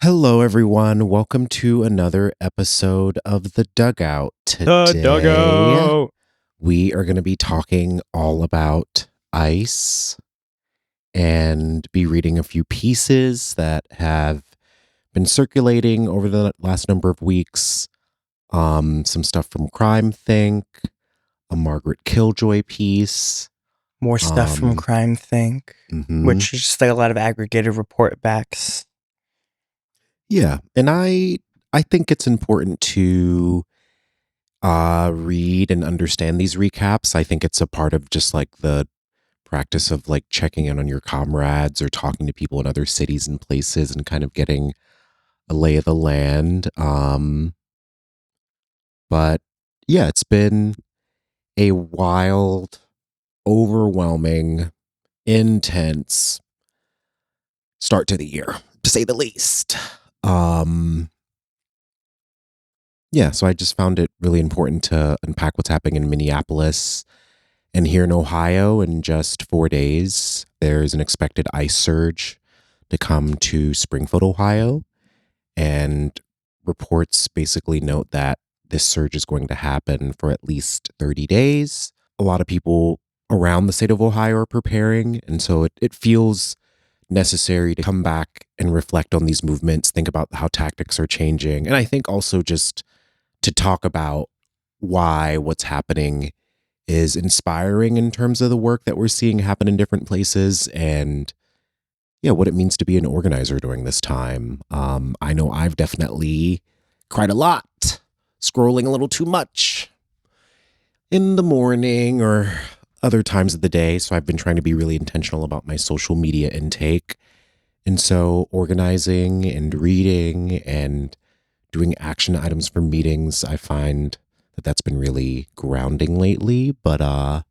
Hello, everyone. Welcome to another episode of The Dugout. The Today, Dugout. we are going to be talking all about ICE and be reading a few pieces that have been circulating over the last number of weeks. Some stuff from CrimethInc, a Margaret Killjoy piece. More stuff from CrimethInc, which is just like a lot of aggregated report backs. Yeah, and I think it's important to read and understand these recaps. I think it's a part of just like the practice of like checking in on your comrades or talking to people in other cities and places and kind of getting a lay of the land. But yeah, it's been a wild, overwhelming, intense start to the year, to say the least. Yeah, so I just found it really important to unpack what's happening in Minneapolis. And here in Ohio, in just 4 days, there's an expected ice surge to come to Springfield, Ohio. And reports basically note that this surge is going to happen for at least 30 days. A lot of people around the state of Ohio are preparing. And so it feels necessary to come back and reflect on these movements, think about how tactics are changing. And I think also just to talk about why what's happening is inspiring in terms of the work that we're seeing happen in different places and yeah, what it means to be an organizer during this time. I know I've definitely cried a lot, scrolling a little too much in the morning or other times of the day. So I've been trying to be really intentional about my social media intake. And so organizing and reading and doing action items for meetings, I find that that's been really grounding lately. But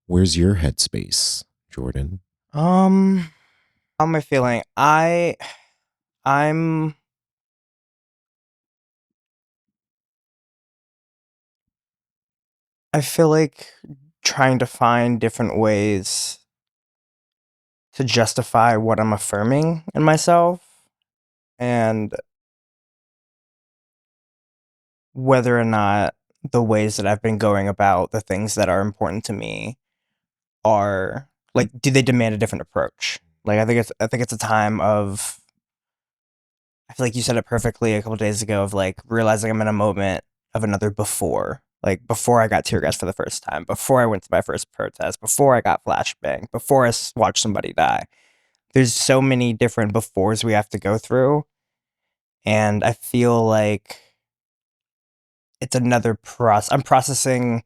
where's your headspace, Jordan? How am I feeling? I'm I feel like trying to find different ways to justify what I'm affirming in myself and whether or not the ways that I've been going about the things that are important to me are like, do they demand a different approach? Like I think it's a time of, I feel like you said it perfectly a couple days ago, of like realizing I'm in a moment of another before. Like before I got tear gas for the first time, before I went to my first protest, before I got flashbang, before I watched somebody die. There's so many different befores we have to go through. And I feel like it's another process. I'm processing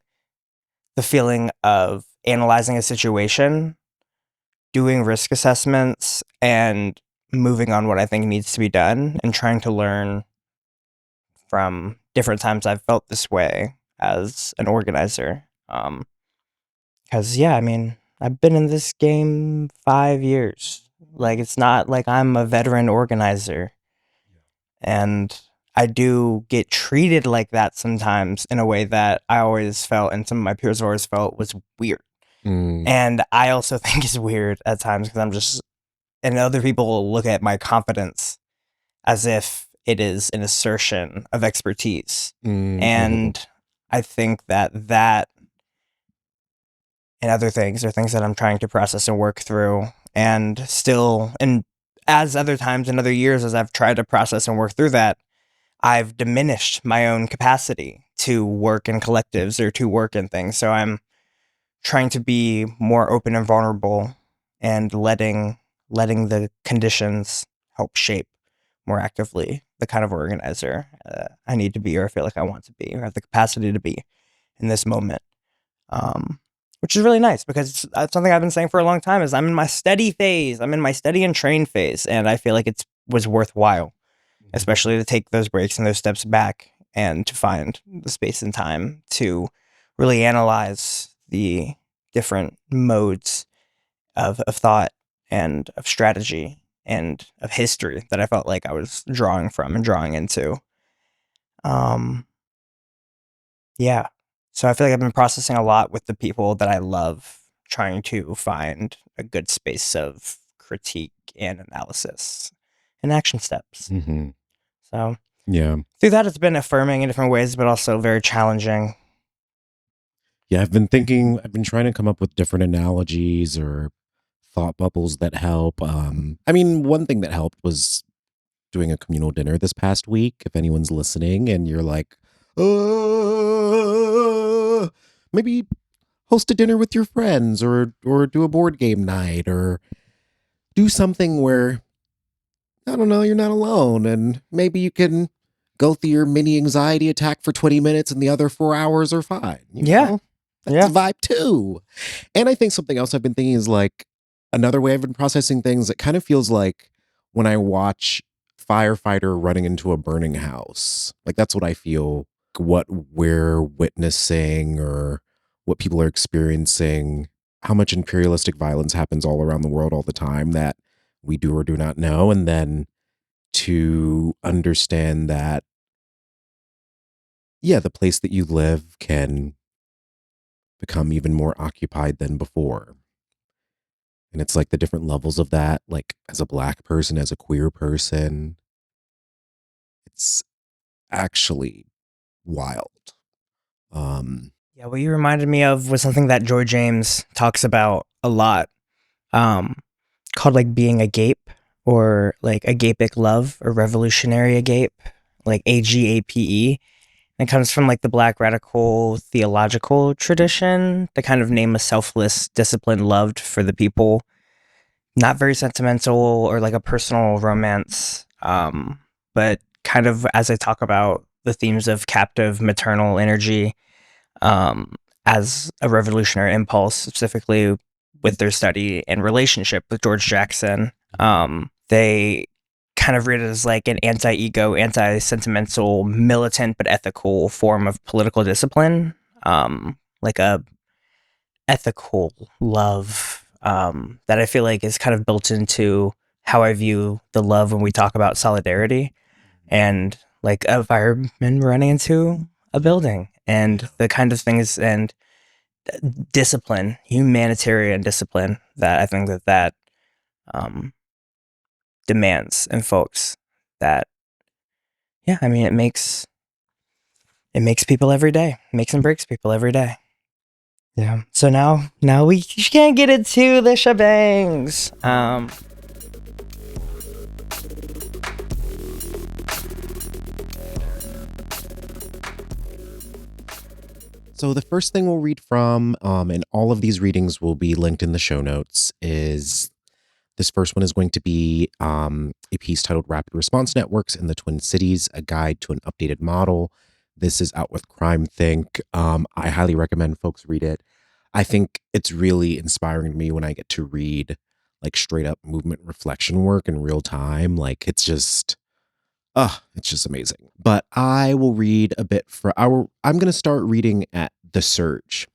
the feeling of analyzing a situation, doing risk assessments, and moving on what I think needs to be done, and trying to learn from different times I've felt this way as an organizer. Because yeah, I mean, I've been in this game 5 years. Like, it's not like I'm a veteran organizer, and I do get treated like that sometimes in a way that I always felt, and some of my peers always felt, was weird. And I also think it's weird at times because I'm just, and other people will look at my confidence as if it is an assertion of expertise. And I think that and other things are things that I'm trying to process and work through. And still, and as other times in other years, as I've tried to process and work through that, I've diminished my own capacity to work in collectives or to work in things. So I'm trying to be more open and vulnerable and letting the conditions help shape more actively the kind of organizer I need to be, or I feel like I want to be, or have the capacity to be in this moment. Which is really nice because that's something I've been saying for a long time, is I'm in my steady phase. I'm in my steady and train phase. And I feel like it was worthwhile, especially to take those breaks and those steps back and to find the space and time to really analyze the different modes of thought and of strategy and of history that I felt like I was drawing from and drawing into. Yeah. So I feel like I've been processing a lot with the people that I love, trying to find a good space of critique and analysis and action steps. Mm-hmm. So Yeah. through that, it's been affirming in different ways, but also very challenging. Yeah, I've been trying to come up with different analogies or thought bubbles that help. I mean, one thing that helped was doing a communal dinner this past week. If anyone's listening and you're like, maybe host a dinner with your friends or do a board game night or do something where, I don't know, you're not alone and maybe you can go through your mini anxiety attack for 20 minutes and the other 4 hours are fine. Yeah. That's Yeah. a vibe too. And I think something else I've been thinking is like another way I've been processing things. It kind of feels like when I watch firefighter running into a burning house, like that's what I feel, what we're witnessing or what people are experiencing, how much imperialistic violence happens all around the world all the time that we do or do not know. And then to understand that, yeah, the place that you live can become even more occupied than before. And it's like the different levels of that, like as a Black person, as a queer person, it's actually wild. Yeah, what you reminded me of was something that Joy James talks about a lot, um, called like being agape or like agapic love or revolutionary agape, like AGAPE. It comes from like the Black radical theological tradition, the kind of name a selfless discipline loved for the people, not very sentimental or like a personal romance, but kind of as I talk about the themes of captive maternal energy, um, as a revolutionary impulse, specifically with their study and relationship with George Jackson. They kind of read it as like an anti-ego, anti-sentimental, militant but ethical form of political discipline, like a ethical love, that I feel like is kind of built into how I view the love when we talk about solidarity and like a fireman running into a building and the kind of things and discipline, humanitarian discipline that I think that um, demands in folks. That yeah, I mean it makes people every day, makes and breaks people every day. Yeah. So now we can get into the shebangs. So the first thing we'll read from, and all of these readings will be linked in the show notes, is this first one is going to be a piece titled Rapid Response Networks in the Twin Cities, a guide to an updated model. This is out with CrimethInc. I highly recommend folks read it. I think it's really inspiring to me when I get to read like straight up movement reflection work in real time. Like it's just amazing. But I will read a bit I'm going to start reading at The Surge.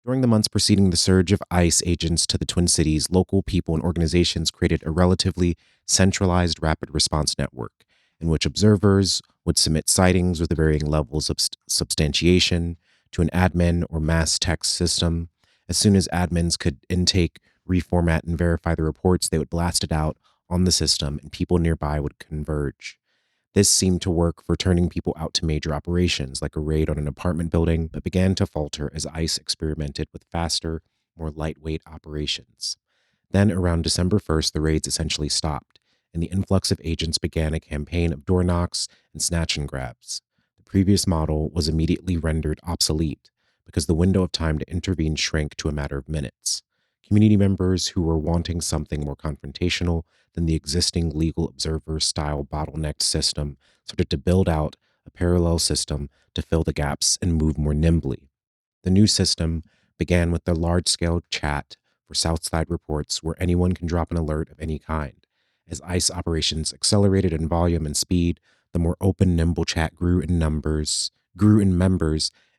During the months preceding the surge of ICE agents to the Twin Cities, local people and organizations created a relatively centralized rapid response network in which observers would submit sightings with varying levels of substantiation to an admin or mass text system. As soon as admins could intake, reformat, and verify the reports, they would blast it out on the system and people nearby would converge. This seemed to work for turning people out to major operations like a raid on an apartment building, but began to falter as ICE experimented with faster, more lightweight operations. Then, around December 1st, the raids essentially stopped, and the influx of agents began a campaign of door knocks and snatch and grabs. The previous model was immediately rendered obsolete because the window of time to intervene shrank to a matter of minutes. Community members who were wanting something more confrontational than the existing legal observer style bottlenecked system started to build out a parallel system to fill the gaps and move more nimbly. The new system began with the large scale chat for Southside reports where anyone can drop an alert of any kind. As ICE operations accelerated in volume and speed, the more open, nimble chat grew in members,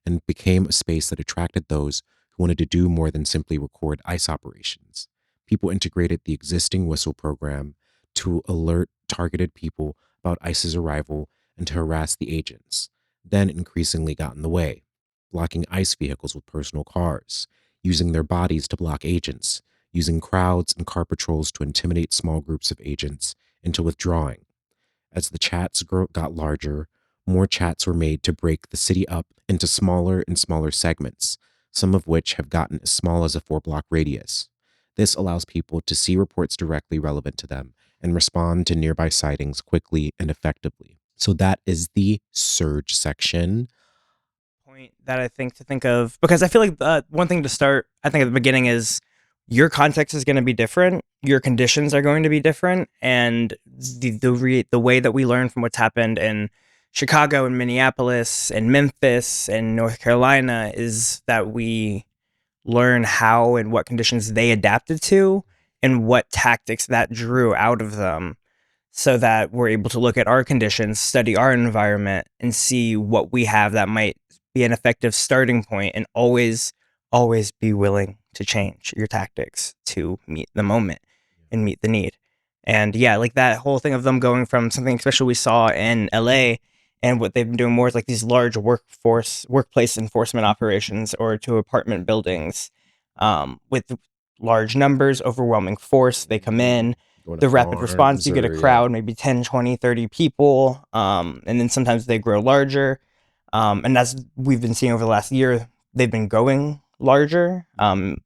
and became a space that attracted those who wanted to do more than simply record ICE operations. People integrated the existing whistle program to alert targeted people about ICE's arrival and to harass the agents, then increasingly got in the way, blocking ICE vehicles with personal cars, using their bodies to block agents, using crowds and car patrols to intimidate small groups of agents, into withdrawing. As the chats got larger, more chats were made to break the city up into smaller and smaller segments, some of which have gotten as small as a 4-block radius. This allows people to see reports directly relevant to them and respond to nearby sightings quickly and effectively. So that is the surge section. Point that I think to think of, because I feel like one thing to start, I think at the beginning is your context is going to be different, your conditions are going to be different, and the way that we learn from what's happened in Chicago and Minneapolis and Memphis and North Carolina is that we learn how and what conditions they adapted to and what tactics that drew out of them so that we're able to look at our conditions, study our environment, and see what we have that might be an effective starting point, and always be willing to change your tactics to meet the moment and meet the need. And yeah, like that whole thing of them going from something especially we saw in LA and what they've been doing more is like these large workplace enforcement operations or to apartment buildings with large numbers, overwhelming force. They come in, the rapid response, you get a crowd, maybe 10, 20, 30 people. And then sometimes they grow larger. And as we've been seeing over the last year, they've been going larger. And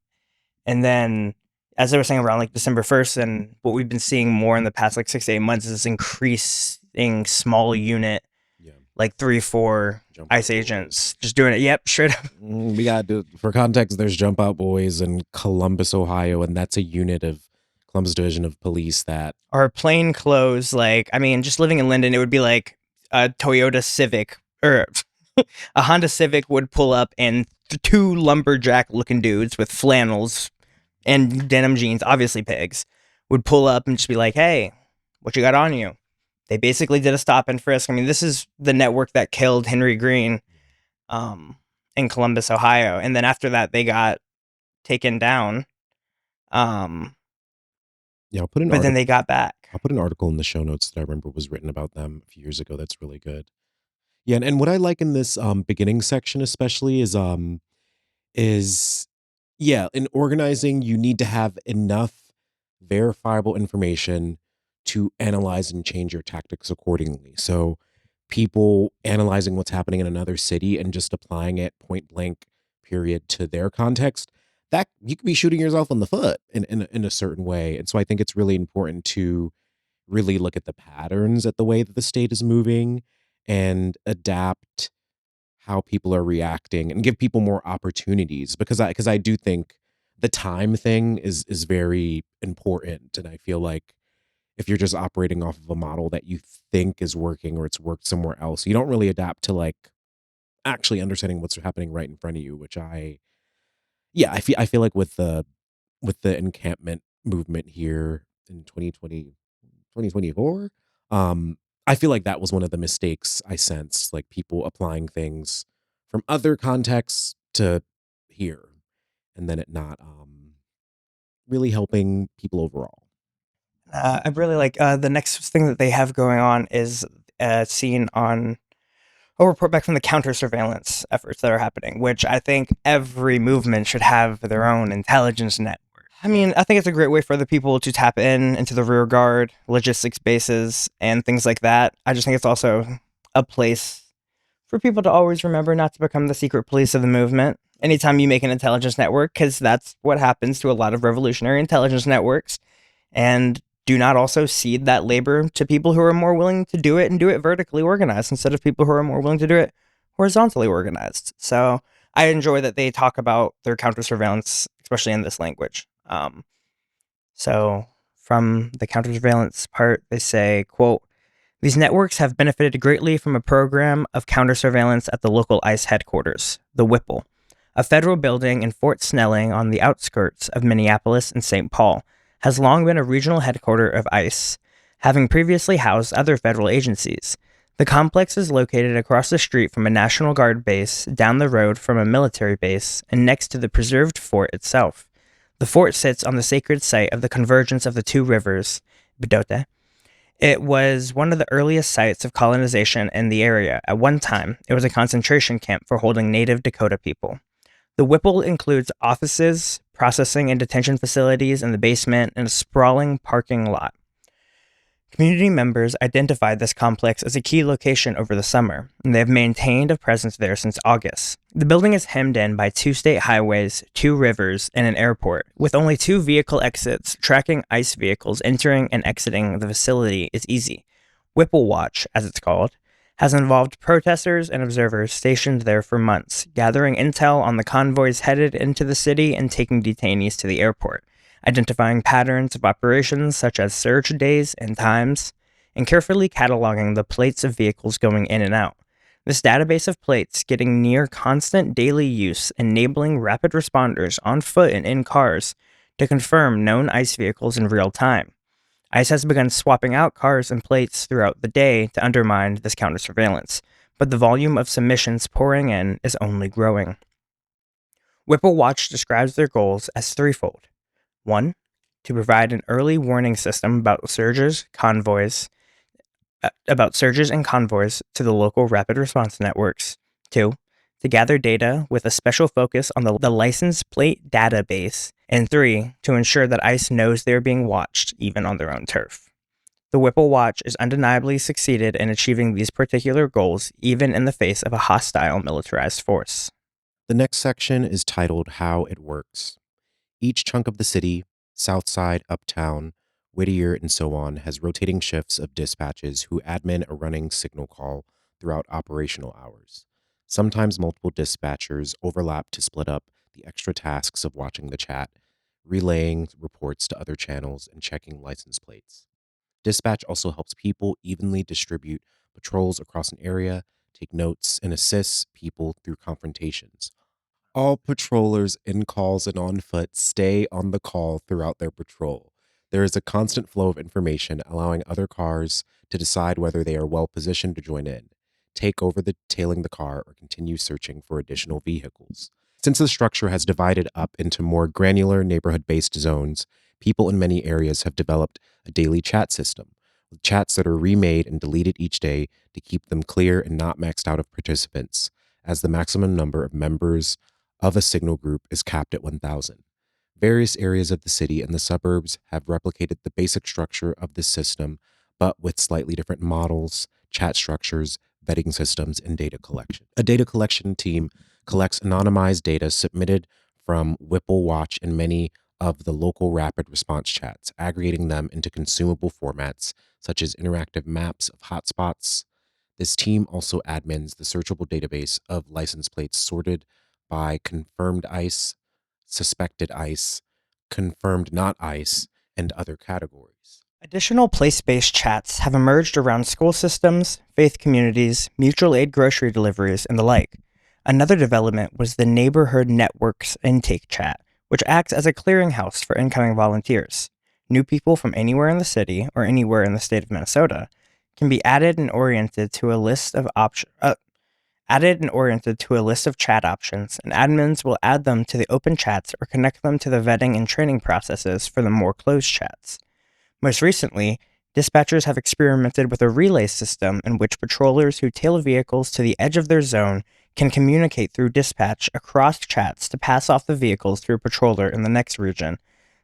then, as I was saying, around like December 1st, and what we've been seeing more in the past like 6 to 8 months is this increasing small unit, like 3-4 ICE agents just doing it. Yep, straight up. We got to do, for context, there's Jump Out Boys in Columbus, Ohio, and that's a unit of Columbus Division of Police that are plain clothes. Like, I mean, just living in Linden, it would be like a Toyota Civic or a Honda Civic would pull up and two lumberjack looking dudes with flannels and denim jeans, obviously pigs, would pull up and just be like, hey, what you got on you? They basically did a stop and frisk. I mean, this is the network that killed Henry Green in Columbus, Ohio. And then after that, they got taken down. Yeah, I'll put an but then they got back. I'll put an article in the show notes that I remember was written about them a few years ago. That's really good. Yeah, and what I like in this beginning section especially is yeah, in organizing you need to have enough verifiable information to analyze and change your tactics accordingly. So people analyzing what's happening in another city and just applying it point blank period to their context, that you could be shooting yourself in the foot in a certain way. And so I think it's really important to really look at the patterns at the way that the state is moving and adapt how people are reacting and give people more opportunities because I do think the time thing is very important. And I feel like if you're just operating off of a model that you think is working or it's worked somewhere else, you don't really adapt to like actually understanding what's happening right in front of you, which I feel like with the encampment movement here in 2024, I feel like that was one of the mistakes I sensed, like people applying things from other contexts to here and then it not really helping people overall. I really like the next thing that they have going on is seen on a report back from the counter surveillance efforts that are happening, which I think every movement should have their own intelligence network. I mean, I think it's a great way for the people to tap into the rear guard, logistics bases, and things like that. I just think it's also a place for people to always remember not to become the secret police of the movement. Anytime you make an intelligence network, because that's what happens to a lot of revolutionary intelligence networks, and do not also cede that labor to people who are more willing to do it and do it vertically organized instead of people who are more willing to do it horizontally organized. So I enjoy that they talk about their counter surveillance, especially in this language. So from the counter surveillance part, they say, quote, these networks have benefited greatly from a program of counter surveillance at the local ICE headquarters, the Whipple, a federal building in Fort Snelling on the outskirts of Minneapolis and St. Paul, has long been a regional headquarters of ICE, having previously housed other federal agencies. The complex is located across the street from a National Guard base, down the road from a military base, and next to the preserved fort itself. The fort sits on the sacred site of the convergence of the two rivers, Bidote. It was one of the earliest sites of colonization in the area. At one time, it was a concentration camp for holding native Dakota people. The Whipple includes offices, processing and detention facilities in the basement, and a sprawling parking lot. Community members identified this complex as a key location over the summer, and they have maintained a presence there since August. The building is hemmed in by 2 state highways, 2 rivers, and an airport. With only 2 vehicle exits, tracking ICE vehicles entering and exiting the facility is easy. Whipple Watch, as it's called, has involved protesters and observers stationed there for months, gathering intel on the convoys headed into the city and taking detainees to the airport, identifying patterns of operations such as surge days and times, and carefully cataloging the plates of vehicles going in and out. This database of plates getting near constant daily use, enabling rapid responders on foot and in cars to confirm known ICE vehicles in real time. ICE has begun swapping out cars and plates throughout the day to undermine this counter surveillance, but the volume of submissions pouring in is only growing. Whipple Watch describes their goals as threefold. 1. To provide an early warning system about surges and convoys to the local rapid response networks. 2. To gather data with a special focus on the license plate database. And 3. To ensure that ICE knows they're being watched, even on their own turf. The Whipple Watch is undeniably succeeded in achieving these particular goals, even in the face of a hostile militarized force. The next section is titled How It Works. Each chunk of the city, South Side, Uptown, Whittier, and so on, has rotating shifts of dispatches who admin a running signal call throughout operational hours. Sometimes multiple dispatchers overlap to split up the extra tasks of watching the chat, relaying reports to other channels, and checking license plates. Dispatch also helps people evenly distribute patrols across an area, take notes, and assists people through confrontations. All patrollers in calls and on foot stay on the call throughout their patrol. There is a constant flow of information, allowing other cars to decide whether they are well positioned to join in, take over the tailing the car, or continue searching for additional vehicles. Since the structure has divided up into more granular neighborhood-based zones, people in many areas have developed a daily chat system, with chats that are remade and deleted each day to keep them clear and not maxed out of participants, as the maximum number of members of a signal group is capped at 1,000. Various areas of the city and the suburbs have replicated the basic structure of this system, but with slightly different models, chat structures, vetting systems, and data collection. A data collection team collects anonymized data submitted from Whipple Watch and many of the local rapid response chats, aggregating them into consumable formats such as interactive maps of hotspots. This team also admins the searchable database of license plates sorted by confirmed ICE, suspected ICE, confirmed not ICE, and other categories. Additional place-based chats have emerged around school systems, faith communities, mutual aid grocery deliveries, and the like. Another development was the Neighborhood Networks intake chat, which acts as a clearinghouse for incoming volunteers. New people from anywhere in the city or anywhere in the state of Minnesota can be added and oriented to a list of chat options, and admins will add them to the open chats or connect them to the vetting and training processes for the more closed chats. Most recently, dispatchers have experimented with a relay system in which patrollers who tail vehicles to the edge of their zone can communicate through dispatch across chats to pass off the vehicles to a patroller in the next region.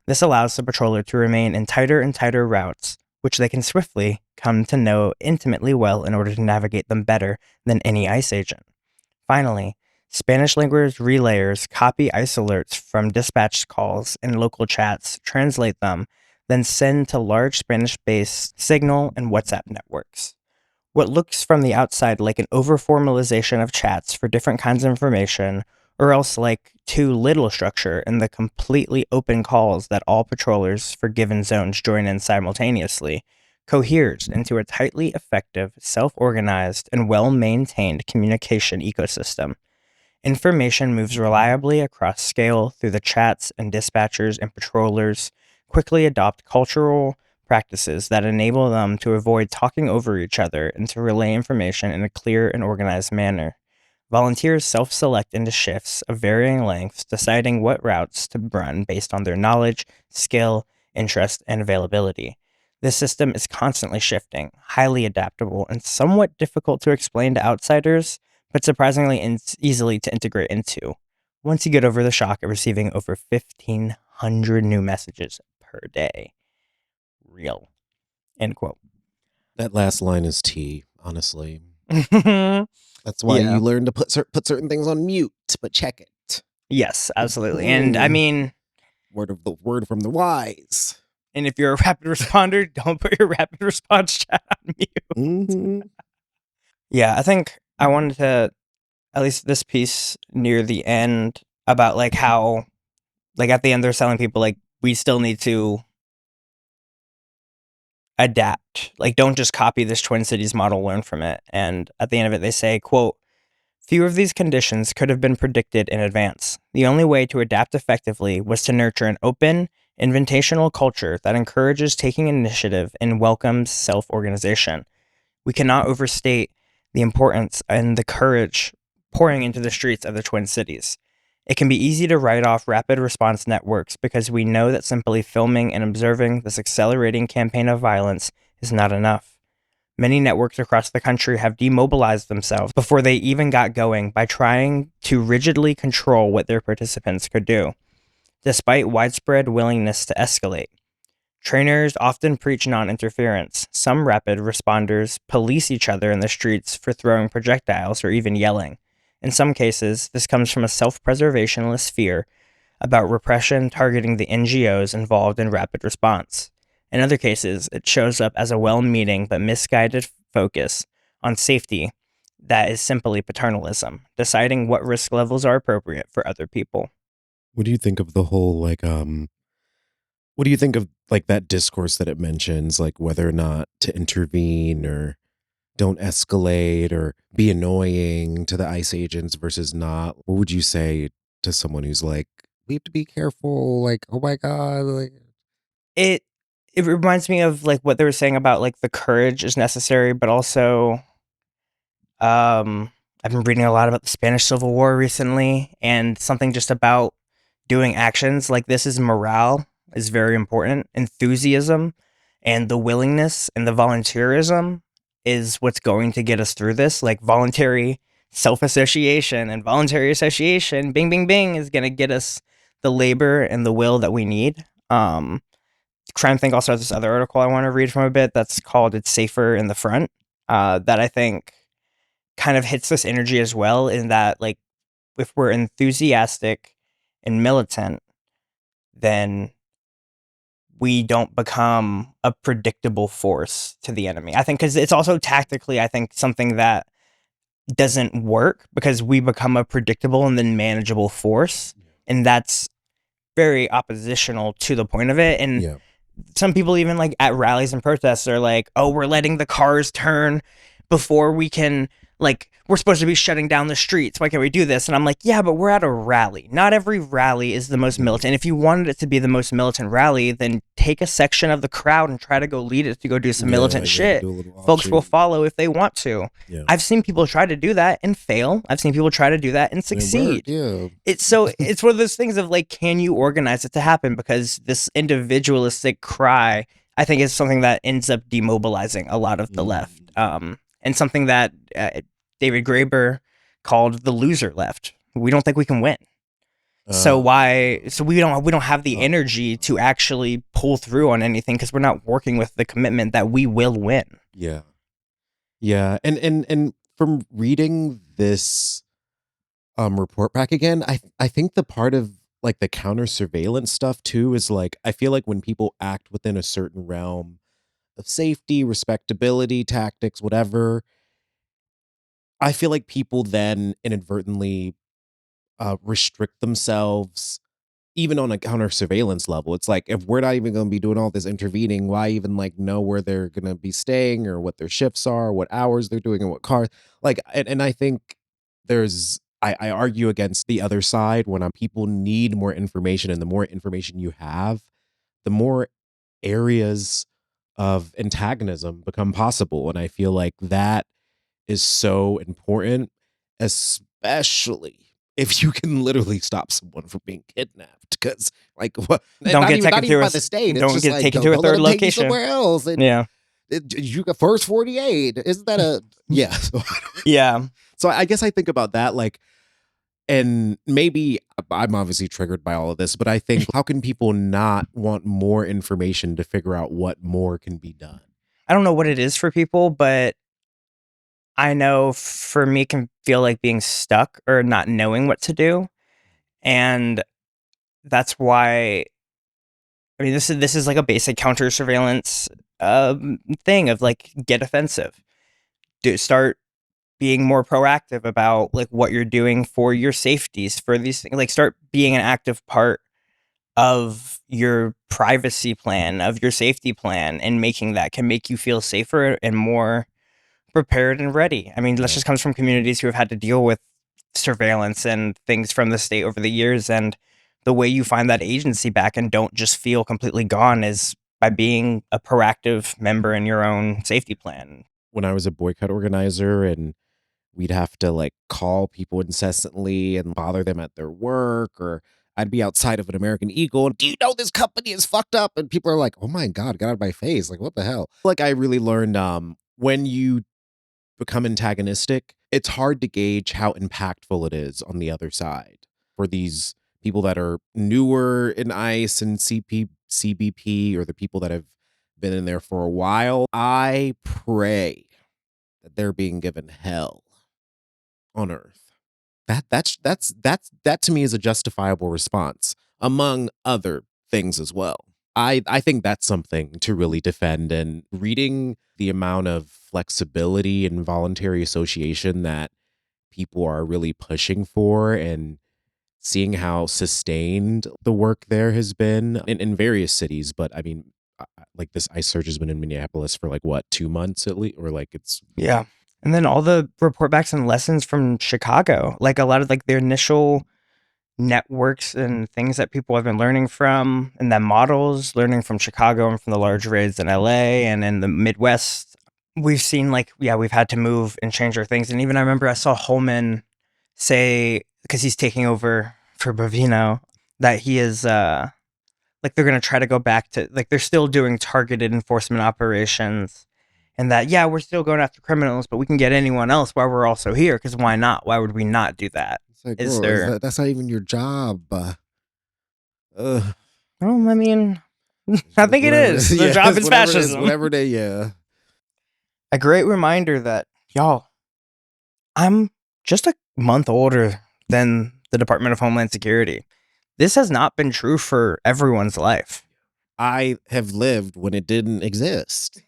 This allows the patroller to remain in tighter and tighter routes, which they can swiftly come to know intimately well in order to navigate them better than any ICE agent. Finally, Spanish language relayers copy ICE alerts from dispatch calls in local chats, translate them, then send to large Spanish-based Signal and WhatsApp networks. What looks from the outside like an over-formalization of chats for different kinds of information, or else like too little structure in the completely open calls that all patrollers for given zones join in simultaneously, coheres into a tightly effective, self-organized, and well-maintained communication ecosystem. Information moves reliably across scale through the chats, and dispatchers and patrollers quickly adopt cultural practices that enable them to avoid talking over each other and to relay information in a clear and organized manner. Volunteers self-select into shifts of varying lengths, deciding what routes to run based on their knowledge, skill, interest, and availability. This system is constantly shifting, highly adaptable, and somewhat difficult to explain to outsiders, but surprisingly easily to integrate into, once you get over the shock of receiving over 1,500 new messages per day. Real. End quote. That last line is tea, honestly. Yeah. That's why you learn to put certain things on mute, but check it. Yes, absolutely. And I mean, Word from the wise. and if you're a rapid responder, don't put your rapid response chat on mute. Mm-hmm. Yeah, I think I wanted to, at least this piece near the end, about like how, like at the end they're telling people like we still need to adapt. Like don't just copy this Twin Cities model, learn from it. And at the end of it they say, quote, few of these conditions could have been predicted in advance. The only way to adapt effectively was to nurture an open, invitational culture that encourages taking initiative and welcomes self-organization. We cannot overstate the importance and the courage pouring into the streets of the Twin Cities. It can be easy to write off rapid response networks because we know that simply filming and observing this accelerating campaign of violence is not enough. Many networks across the country have demobilized themselves before they even got going by trying to rigidly control what their participants could do, despite widespread willingness to escalate. Trainers often preach non-interference. Some rapid responders police each other in the streets for throwing projectiles or even yelling. In some cases, this comes from a self-preservationist fear about repression targeting the NGOs involved in rapid response. In other cases, it shows up as a well-meaning but misguided focus on safety that is simply paternalism, deciding what risk levels are appropriate for other people. What do you think of the whole what do you think of like that discourse that it mentions, like whether or not to intervene or don't escalate or be annoying to the ICE agents versus not? What would you say to someone who's like, we have to be careful, like, oh my God, like It it reminds me of like what they were saying about like the courage is necessary, but also I've been reading a lot about the Spanish Civil War recently, and something just about doing actions like this is morale is very important. Enthusiasm and the willingness and the volunteerism is what's going to get us through this. Like voluntary self association and voluntary association, bing, bing, bing, is going to get us the labor and the will that we need. CrimethInc also has this other article I want to read from a bit that's called "It's Safer in the Front." That I think kind of hits this energy as well. In that, like, if we're enthusiastic and militant, then we don't become a predictable force to the enemy. I think because it's also tactically, I think something that doesn't work because we become a predictable and then manageable force, and that's very oppositional to the point of it. And yeah. some people even like at rallies and protests are like, oh, we're letting the cars turn before we can, like, we're supposed to be shutting down the streets. Why can't we do this? And I'm like, yeah, but we're at a rally. Not every rally is the most militant. If you wanted it to be the most militant rally, then take a section of the crowd and try to go lead it to go do some militant shit. Folks will follow if they want to. Yeah. I've seen people try to do that and fail. I've seen people try to do that and succeed. Yeah. It's one of those things of like, can you organize it to happen? Because this individualistic cry, I think, is something that ends up demobilizing a lot of the left. And something that David Graeber called the loser left. We don't think we can win. So we don't have the energy to actually pull through on anything because we're not working with the commitment that we will win. Yeah. Yeah. And from reading this report back again, I think the part of like the counter surveillance stuff too is like I feel like when people act within a certain realm of safety, respectability, tactics, whatever, I feel like people then inadvertently restrict themselves even on a counter surveillance level. It's like if we're not even going to be doing all this intervening, why even like know where they're going to be staying or what their shifts are, what hours they're doing and what cars? Like, and I think I argue against the other side when people need more information, and the more information you have, the more areas of antagonism become possible. And I feel like that is so important, especially if you can literally stop someone from being kidnapped. Because, like, what? Don't get Not taken even to by the state. It's don't just get like taken to a don't let third them take you location. somewhere else. And Yeah, you got first 48. Isn't that a yeah? yeah. So I guess I think about that, like, and maybe I'm obviously triggered by all of this, but I think how can people not want more information to figure out what more can be done? I don't know what it is for people, but I know for me, it can feel like being stuck or not knowing what to do. And that's why, I mean, this is like a basic counter surveillance thing of like, get offensive, do start being more proactive about like what you're doing for your safeties for these things, like start being an active part of your privacy plan, of your safety plan, and making that can make you feel safer and more prepared and ready. I mean, that Right. just comes from communities who have had to deal with surveillance and things from the state over the years. And the way you find that agency back and don't just feel completely gone is by being a proactive member in your own safety plan. When I was a boycott organizer and we'd have to like call people incessantly and bother them at their work, or I'd be outside of an American Eagle and, do you know this company is fucked up? And people are like, oh my God, get out of my face. Like, what the hell? Like, I really learned when you become antagonistic, it's hard to gauge how impactful it is on the other side. For these people that are newer in ICE and CBP, or the people that have been in there for a while, I pray that they're being given hell on earth. That to me is a justifiable response, among other things as well. I think that's something to really defend, and reading the amount of flexibility and voluntary association that people are really pushing for, and seeing how sustained the work there has been in various cities. But I mean, like, this ice surge has been in Minneapolis for like what, 2 months at least, or like it's Yeah. And then all the report backs and lessons from Chicago, like a lot of like their initial networks and things that people have been learning from, and then models learning from Chicago and from the large raids in LA and in the Midwest. We've seen like, yeah, we've had to move and change our things. And even I remember I saw Holman say, because he's taking over for Bovino, that he is like they're gonna try to go back to like they're still doing targeted enforcement operations, and that yeah, we're still going after criminals, but we can get anyone else while we're also here, because why not? Why would we not do that? like, Is bro, there that's not even your job. Ugh. Well, I mean, I think it Whatever. is. Their Yeah, job it's is whatever it is, fascism. whatever they, yeah. A great reminder that, y'all, I'm just a month older than the Department of Homeland Security. This has not been true for everyone's life. I have lived when it didn't exist.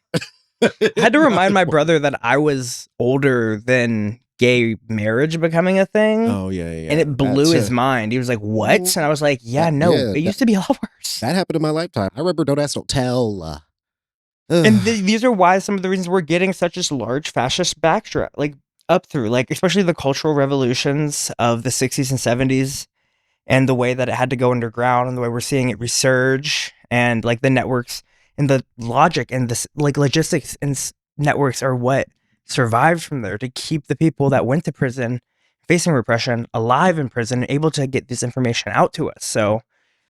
I had to remind my Not- brother that I was older than gay marriage becoming a thing. Oh yeah, yeah, And yeah. it blew his mind. He was like, "What?" And I was like, "Yeah, That, no, yeah, it used to be a lot worse." that happened in my lifetime. I remember Don't Ask, Don't Tell. And these are why some of the reasons we're getting such this large fascist backdrop, like up through, like especially the cultural revolutions of the 60s and 70s, and the way that it had to go underground, and the way we're seeing it resurge, and like the networks and the logic and this like logistics and networks are what survived from there to keep the people that went to prison facing repression alive in prison and able to get this information out to us. So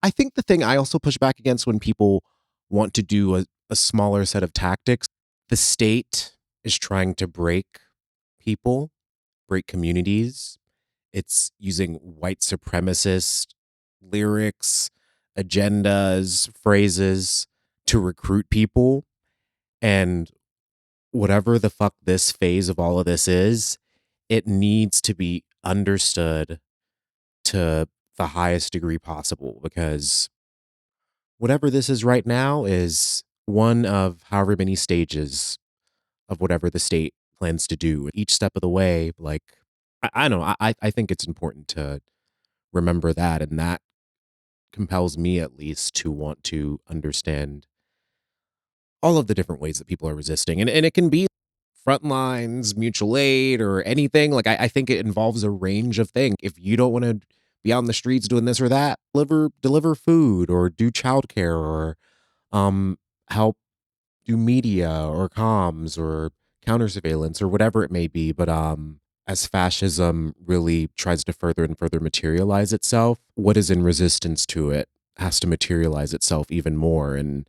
I think the thing I also push back against when people want to do a smaller set of tactics, the state is trying to break people, break communities. It's using white supremacist lyrics, agendas, phrases to recruit people. And whatever the fuck this phase of all of this is, it needs to be understood to the highest degree possible, because whatever this is right now is one of however many stages of whatever the state plans to do. Each step of the way, like, I don't know, I think it's important to remember that, and that compels me at least to want to understand all of the different ways that people are resisting. And it can be front lines, mutual aid, or anything. Like, I think it involves a range of things. If you don't want to be out in the streets doing this or that, deliver food, or do childcare, or um help do media or comms or counter surveillance or whatever it may be. But as fascism really tries to further and further materialize itself, what is in resistance to it has to materialize itself even more. And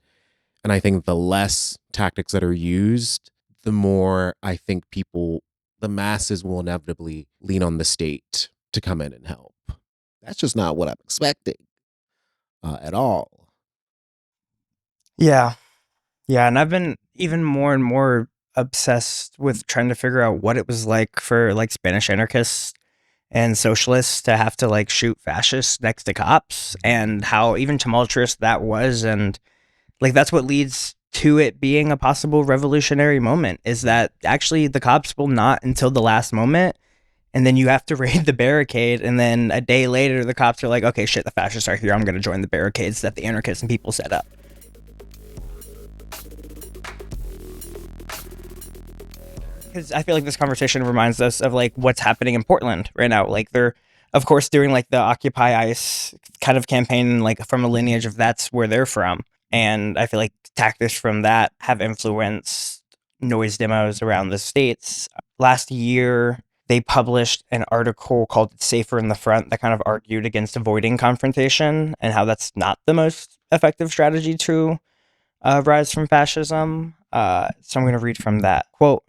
I think the less tactics that are used, the more I think the masses will inevitably lean on the state to come in and help. That's just not what I'm expecting at all. yeah, Yeah, and I've been even more and more obsessed with trying to figure out what it was like for like Spanish anarchists and socialists to have to like shoot fascists next to cops, and how even tumultuous that was. And like that's what leads to it being a possible revolutionary moment, is that actually the cops will not until the last moment, and then you have to raid the barricade, and then a day later the cops are like, okay, shit, the fascists are here, I'm going to join the barricades that the anarchists and people set up. Because I feel like this conversation reminds us of like what's happening in Portland right now. Like they're, of course, doing like the Occupy ICE kind of campaign, like from a lineage of that's where they're from. And I feel like tactics from that have influenced noise demos around the states. Last year, they published an article called "Safer in the Front" that kind of argued against avoiding confrontation and how that's not the most effective strategy to rise from fascism. So I'm going to read from that quote.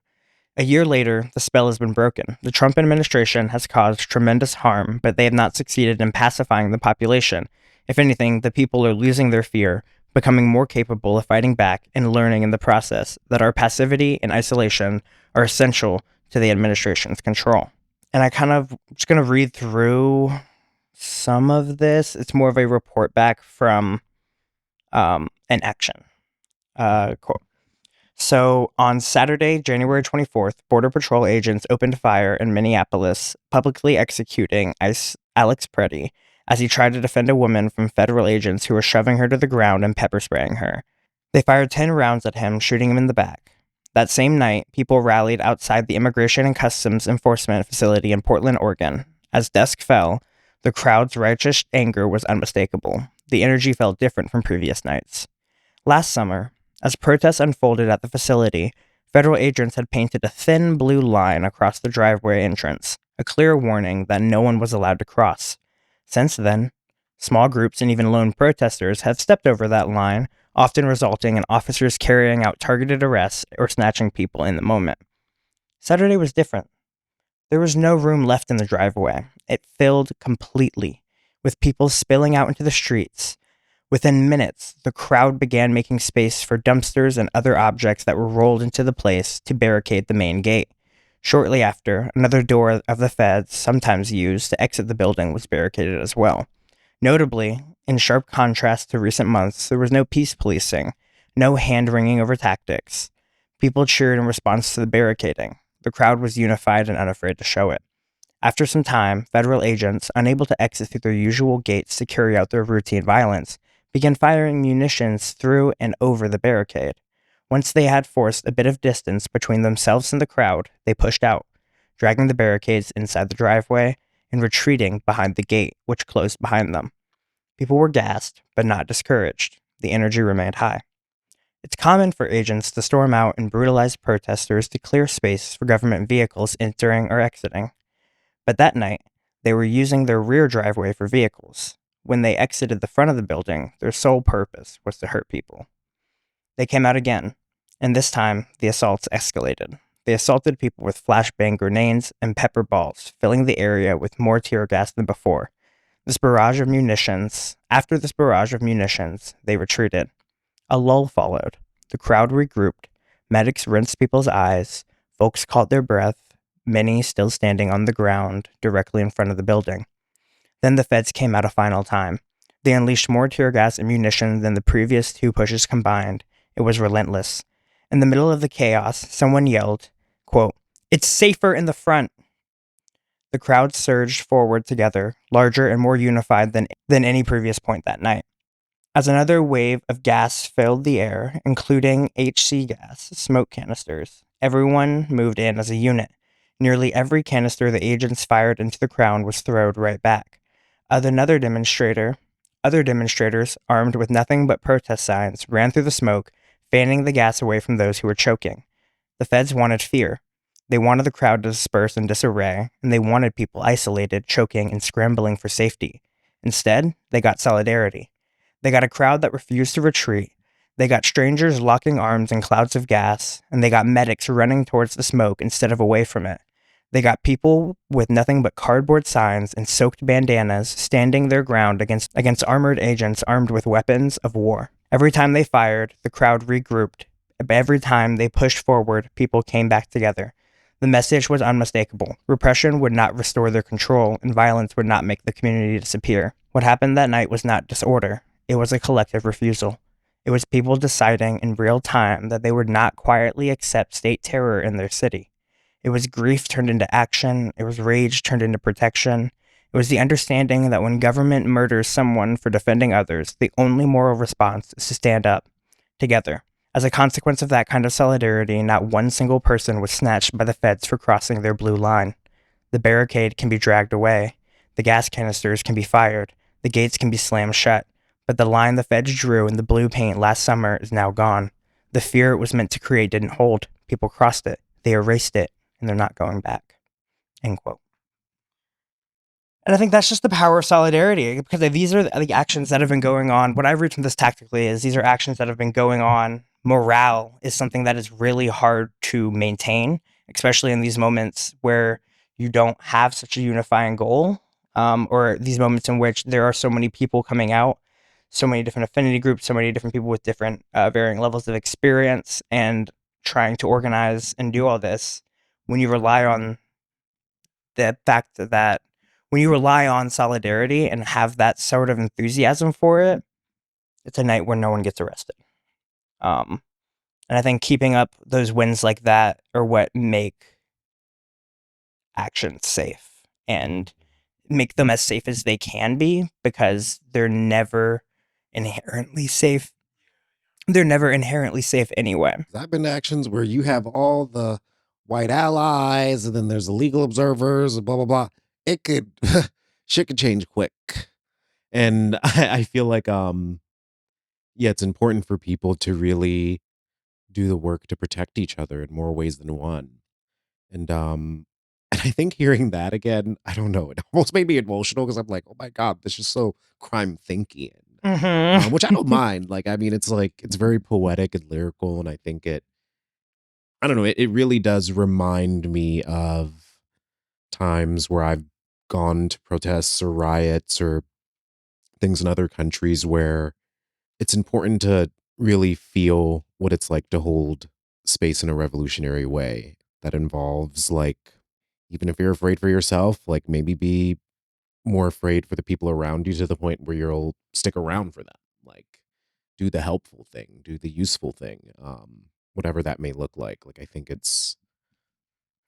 A year later, the spell has been broken. The Trump administration has caused tremendous harm, but they have not succeeded in pacifying the population. If anything, the people are losing their fear, becoming more capable of fighting back, and learning in the process that our passivity and isolation are essential to the administration's control. And I kind of just going to read through some of this. It's more of a report back from an action. Quote. So on Saturday, January 24th, Border Patrol agents opened fire in Minneapolis, publicly executing Alex Preddy as he tried to defend a woman from federal agents who were shoving her to the ground and pepper spraying her. They fired 10 rounds at him, shooting him in the back. That same night, people rallied outside the Immigration and Customs Enforcement facility in Portland, Oregon. As dusk fell, the crowd's righteous anger was unmistakable. The energy felt different from previous nights. Last summer, as protests unfolded at the facility, federal agents had painted a thin blue line across the driveway entrance, a clear warning that no one was allowed to cross. Since then, small groups and even lone protesters have stepped over that line, often resulting in officers carrying out targeted arrests or snatching people in the moment. Saturday was different. There was no room left in the driveway. It filled completely, with people spilling out into the streets. Within minutes, the crowd began making space for dumpsters and other objects that were rolled into the place to barricade the main gate. Shortly after, another door of the feds, sometimes used to exit the building, was barricaded as well. Notably, in sharp contrast to recent months, there was no peace policing, no hand-wringing over tactics. People cheered in response to the barricading. The crowd was unified and unafraid to show it. After some time, federal agents, unable to exit through their usual gates to carry out their routine violence, began firing munitions through and over the barricade. Once they had forced a bit of distance between themselves and the crowd, they pushed out, dragging the barricades inside the driveway and retreating behind the gate, which closed behind them. People were gassed, but not discouraged. The energy remained high. It's common for agents to storm out and brutalize protesters to clear space for government vehicles entering or exiting. But that night, they were using their rear driveway for vehicles. When they exited the front of the building, their sole purpose was to hurt people. They came out again, and this time, the assaults escalated. They assaulted people with flashbang grenades and pepper balls, filling the area with more tear gas than before. After this barrage of munitions, they retreated. A lull followed. The crowd regrouped. Medics rinsed people's eyes. Folks caught their breath, many still standing on the ground directly in front of the building. Then the feds came out a final time. They unleashed more tear gas and munition than the previous two pushes combined. It was relentless. In the middle of the chaos, someone yelled, quote, "It's safer in the front." The crowd surged forward together, larger and more unified than any previous point that night. As another wave of gas filled the air, including HC gas, smoke canisters, everyone moved in as a unit. Nearly every canister the agents fired into the crowd was thrown right back. Other demonstrators, armed with nothing but protest signs, ran through the smoke, fanning the gas away from those who were choking. The feds wanted fear. They wanted the crowd to disperse in disarray, and they wanted people isolated, choking, and scrambling for safety. Instead, they got solidarity. They got a crowd that refused to retreat. They got strangers locking arms in clouds of gas, and they got medics running towards the smoke instead of away from it. They got people with nothing but cardboard signs and soaked bandanas standing their ground against armored agents armed with weapons of war. Every time they fired, the crowd regrouped, but every time they pushed forward, people came back together. The message was unmistakable. Repression would not restore their control, and violence would not make the community disappear. What happened that night was not disorder, it was a collective refusal. It was people deciding in real time that they would not quietly accept state terror in their city. It was grief turned into action. It was rage turned into protection. It was the understanding that when government murders someone for defending others, the only moral response is to stand up together. As a consequence of that kind of solidarity, not one single person was snatched by the feds for crossing their blue line. The barricade can be dragged away. The gas canisters can be fired. The gates can be slammed shut. But the line the feds drew in the blue paint last summer is now gone. The fear it was meant to create didn't hold. People crossed it. They erased it. And they're not going back. End quote. And I think that's just the power of solidarity, because these are the actions that have been going on. What I read from this tactically is these are actions that have been going on. Morale is something that is really hard to maintain, especially in these moments where you don't have such a unifying goal, or these moments in which there are so many people coming out, so many different affinity groups, so many different people with different varying levels of experience, and trying to organize and do all this. When you rely on the fact that when you rely on solidarity and have that sort of enthusiasm for it, it's a night where no one gets arrested. And I think keeping up those wins like that are what make actions safe and make them as safe as they can be, because they're never inherently safe. They're never inherently safe anyway. I've been to actions where you have all the white allies and then there's the legal observers and blah, blah, blah. It could, shit could change quick. And I feel like, yeah, it's important for people to really do the work to protect each other in more ways than one. And, and I think hearing that again, I don't know, it almost made me emotional because I'm like, oh my God, this is so crime thinking. Mm-hmm. Which I don't mind. Like, I mean, it's like, it's very poetic and lyrical. And I think I don't know, it really does remind me of times where I've gone to protests or riots or things in other countries where it's important to really feel what it's like to hold space in a revolutionary way that involves, like, even if you're afraid for yourself, like maybe be more afraid for the people around you to the point where you'll stick around for them. Like, do the helpful thing, do the useful thing, whatever that may look like. Like, I think it's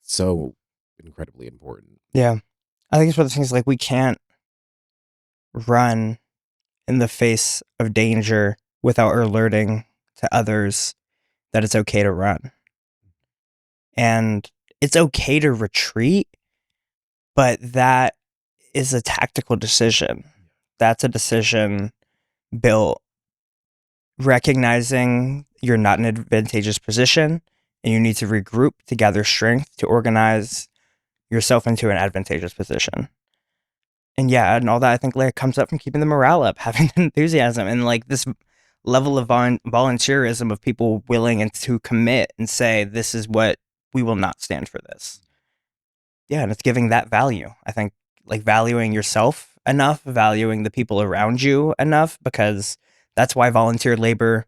so incredibly important. Yeah. I think it's one of the things, like, we can't run in the face of danger without alerting to others that it's okay to run. And it's okay to retreat, but that is a tactical decision. That's a decision built recognizing you're not in an advantageous position and you need to regroup to gather strength to organize yourself into an advantageous position. And yeah, and all that, I think, like, comes up from keeping the morale up, having the enthusiasm, and like this level of volunteerism of people willing and to commit and say, this is what we will not stand for this. Yeah, and it's giving that value. I think, like, valuing yourself enough, valuing the people around you enough, because that's why volunteer labor,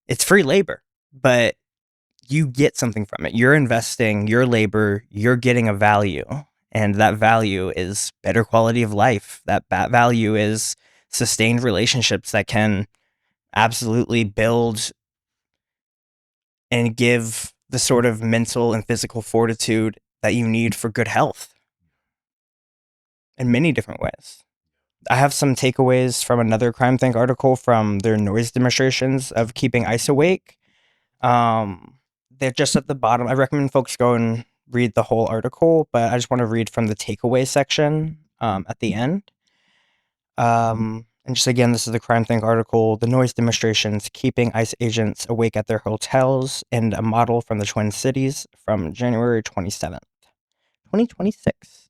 it's free labor, but you get something from it. You're investing your labor, you're getting a value, and that value is better quality of life. That value is sustained relationships that can absolutely build and give the sort of mental and physical fortitude that you need for good health in many different ways. I have some takeaways from another CrimethInc article from their noise demonstrations of keeping ICE awake. They're just at the bottom. I recommend folks go and read the whole article, but I just want to read from the takeaway section at the end. And just again, this is the CrimethInc article, the noise demonstrations, keeping ICE agents awake at their hotels, and a model from the Twin Cities from January 27th, 2026.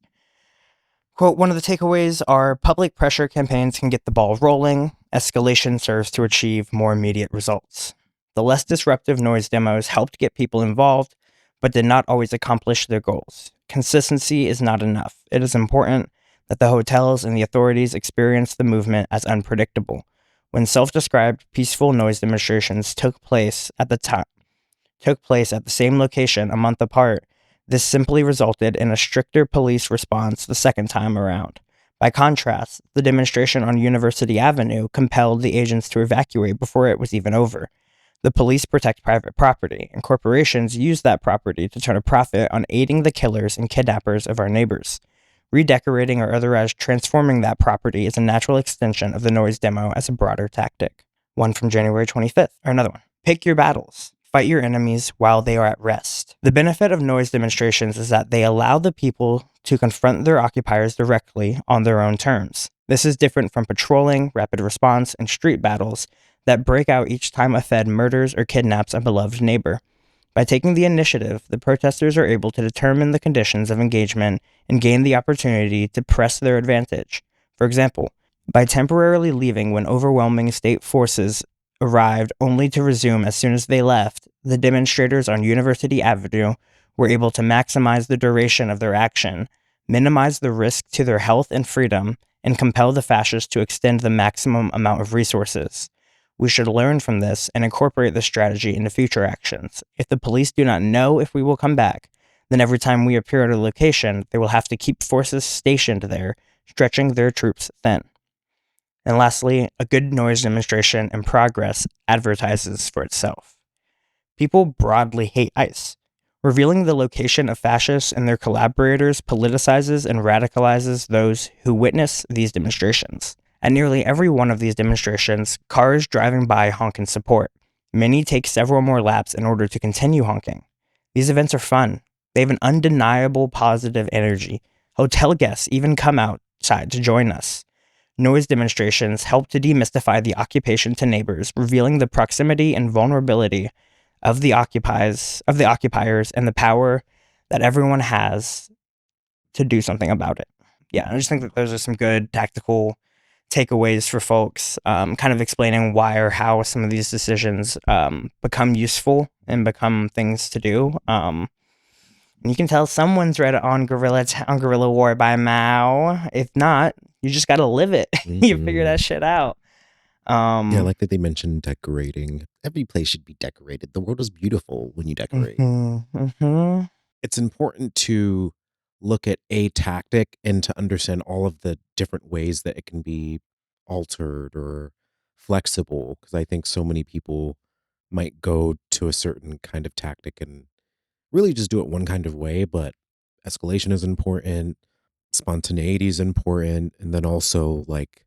Quote, one of the takeaways are public pressure campaigns can get the ball rolling. Escalation serves to achieve more immediate results. The less disruptive noise demos helped get people involved, but did not always accomplish their goals. Consistency is not enough. It is important that the hotels and the authorities experience the movement as unpredictable. When self-described peaceful noise demonstrations took place at the time, took place at the same location a month apart, this simply resulted in a stricter police response the second time around. By contrast, the demonstration on University Avenue compelled the agents to evacuate before it was even over. The police protect private property, and corporations use that property to turn a profit on aiding the killers and kidnappers of our neighbors. Redecorating or otherwise transforming that property is a natural extension of the noise demo as a broader tactic. One from January 25th, or another one. Pick your battles. Fight your enemies while they are at rest. The benefit of noise demonstrations is that they allow the people to confront their occupiers directly on their own terms. This is different from patrolling, rapid response, and street battles that break out each time a Fed murders or kidnaps a beloved neighbor. By taking the initiative, the protesters are able to determine the conditions of engagement and gain the opportunity to press their advantage. For example, by temporarily leaving when overwhelming state forces arrived only to resume as soon as they left, the demonstrators on University Avenue were able to maximize the duration of their action, minimize the risk to their health and freedom, and compel the fascists to extend the maximum amount of resources. We should learn from this and incorporate this strategy into future actions. If the police do not know if we will come back, then every time we appear at a location, they will have to keep forces stationed there, stretching their troops thin. And lastly, a good noise demonstration in progress advertises for itself. People broadly hate ICE. Revealing the location of fascists and their collaborators politicizes and radicalizes those who witness these demonstrations. At nearly every one of these demonstrations, cars driving by honk in support. Many take several more laps in order to continue honking. These events are fun. They have an undeniable positive energy. Hotel guests even come outside to join us. Noise demonstrations help to demystify the occupation to neighbors, revealing the proximity and vulnerability of the occupiers and the power that everyone has to do something about it. Yeah, I just think that those are some good tactical takeaways for folks, kind of explaining why or how some of these decisions become useful and become things to do. And you can tell someone's read on Guerrilla War by Mao. If not, you just got to live it. You figure that shit out. Yeah, like that they mentioned decorating. Every place should be decorated. The world is beautiful when you decorate. It's important to look at a tactic and to understand all of the different ways that it can be altered or flexible. Because I think so many people might go to a certain kind of tactic and really just do it one kind of way, but escalation is important, spontaneity is important, and then also like